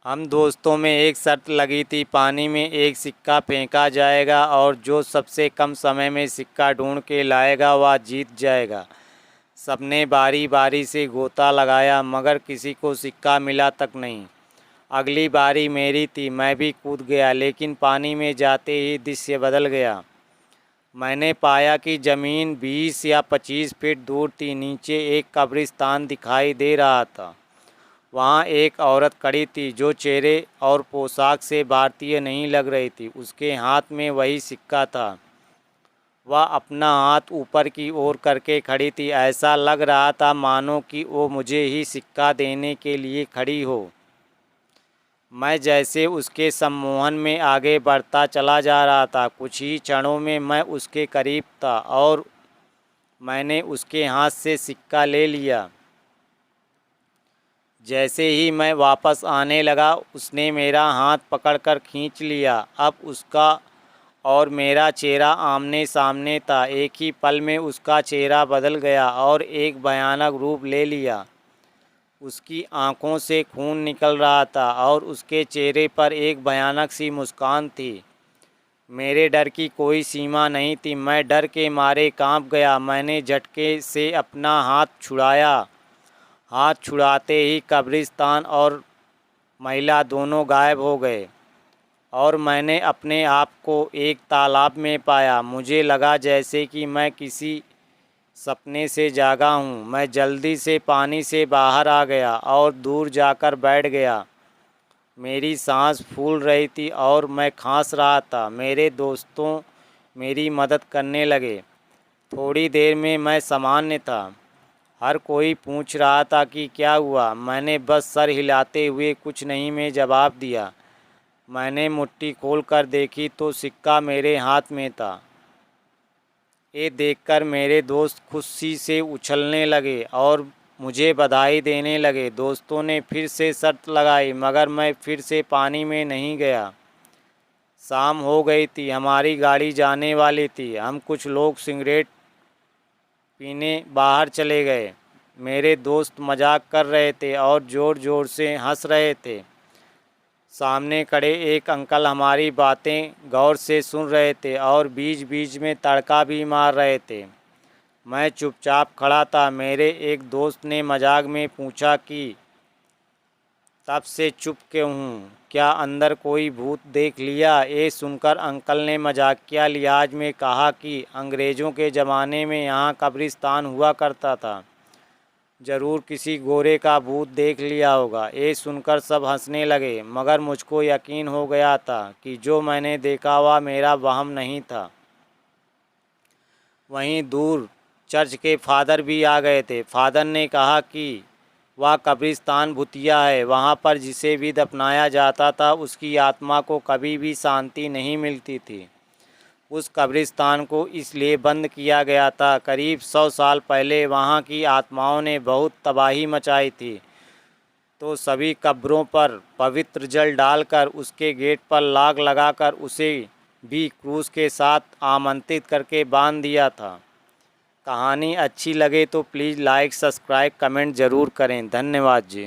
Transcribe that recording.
हम दोस्तों में एक शर्त लगी थी, पानी में एक सिक्का फेंका जाएगा और जो सबसे कम समय में सिक्का ढूंढ के लाएगा वह जीत जाएगा। सबने बारी बारी से गोता लगाया मगर किसी को सिक्का मिला तक नहीं। अगली बारी मेरी थी, मैं भी कूद गया, लेकिन पानी में जाते ही दृश्य बदल गया। मैंने पाया कि ज़मीन 20 या 25 फीट दूर थी। नीचे एक कब्रिस्तान दिखाई दे रहा था। वहाँ एक औरत खड़ी थी जो चेहरे और पोशाक से भारतीय नहीं लग रही थी। उसके हाथ में वही सिक्का था। वह अपना हाथ ऊपर की ओर करके खड़ी थी। ऐसा लग रहा था मानो कि वो मुझे ही सिक्का देने के लिए खड़ी हो। मैं जैसे उसके सम्मोहन में आगे बढ़ता चला जा रहा था। कुछ ही क्षणों में मैं उसके करीब था और मैंने उसके हाथ से सिक्का ले लिया। जैसे ही मैं वापस आने लगा उसने मेरा हाथ पकड़कर खींच लिया। अब उसका और मेरा चेहरा आमने सामने था। एक ही पल में उसका चेहरा बदल गया और एक भयानक रूप ले लिया। उसकी आंखों से खून निकल रहा था और उसके चेहरे पर एक भयानक सी मुस्कान थी। मेरे डर की कोई सीमा नहीं थी। मैं डर के मारे कांप गया। मैंने झटके से अपना हाथ छुड़ाया। हाथ छुड़ाते ही कब्रिस्तान और महिला दोनों गायब हो गए और मैंने अपने आप को एक तालाब में पाया। मुझे लगा जैसे कि मैं किसी सपने से जागा हूँ। मैं जल्दी से पानी से बाहर आ गया और दूर जाकर बैठ गया। मेरी सांस फूल रही थी और मैं खांस रहा था। मेरे दोस्तों मेरी मदद करने लगे। थोड़ी देर में मैं सामान्य था। हर कोई पूछ रहा था कि क्या हुआ। मैंने बस सर हिलाते हुए कुछ नहीं में जवाब दिया। मैंने मुट्ठी खोलकर देखी तो सिक्का मेरे हाथ में था। ये देखकर मेरे दोस्त खुशी से उछलने लगे और मुझे बधाई देने लगे। दोस्तों ने फिर से शर्त लगाई मगर मैं फिर से पानी में नहीं गया। शाम हो गई थी। हमारी गाड़ी जाने वाली थी। हम कुछ लोग सिगरेट पीने बाहर चले गए। मेरे दोस्त मजाक कर रहे थे और ज़ोर ज़ोर से हंस रहे थे। सामने खड़े एक अंकल हमारी बातें गौर से सुन रहे थे और बीच बीच में तड़का भी मार रहे थे। मैं चुपचाप खड़ा था। मेरे एक दोस्त ने मजाक में पूछा कि तब से चुप क्यों हूँ, क्या अंदर कोई भूत देख लिया। ये सुनकर अंकल ने मजाकिया लिहाज में कहा कि अंग्रेज़ों के ज़माने में यहाँ कब्रिस्तान हुआ करता था, ज़रूर किसी गोरे का भूत देख लिया होगा। ये सुनकर सब हंसने लगे मगर मुझको यकीन हो गया था कि जो मैंने देखा वह मेरा वहम नहीं था। वहीं दूर चर्च के फादर भी आ गए थे। फादर ने कहा कि वह कब्रिस्तान भूतिया है। वहाँ पर जिसे भी दफनाया जाता था उसकी आत्मा को कभी भी शांति नहीं मिलती थी। उस कब्रिस्तान को इसलिए बंद किया गया था। करीब 100 साल पहले वहाँ की आत्माओं ने बहुत तबाही मचाई थी, तो सभी कब्रों पर पवित्र जल डालकर उसके गेट पर लाग लगाकर उसे भी क्रूस के साथ आमंत्रित करके बांध दिया था। कहानी अच्छी लगे तो प्लीज़ लाइक, सब्सक्राइब, कमेंट ज़रूर करें। धन्यवाद जी।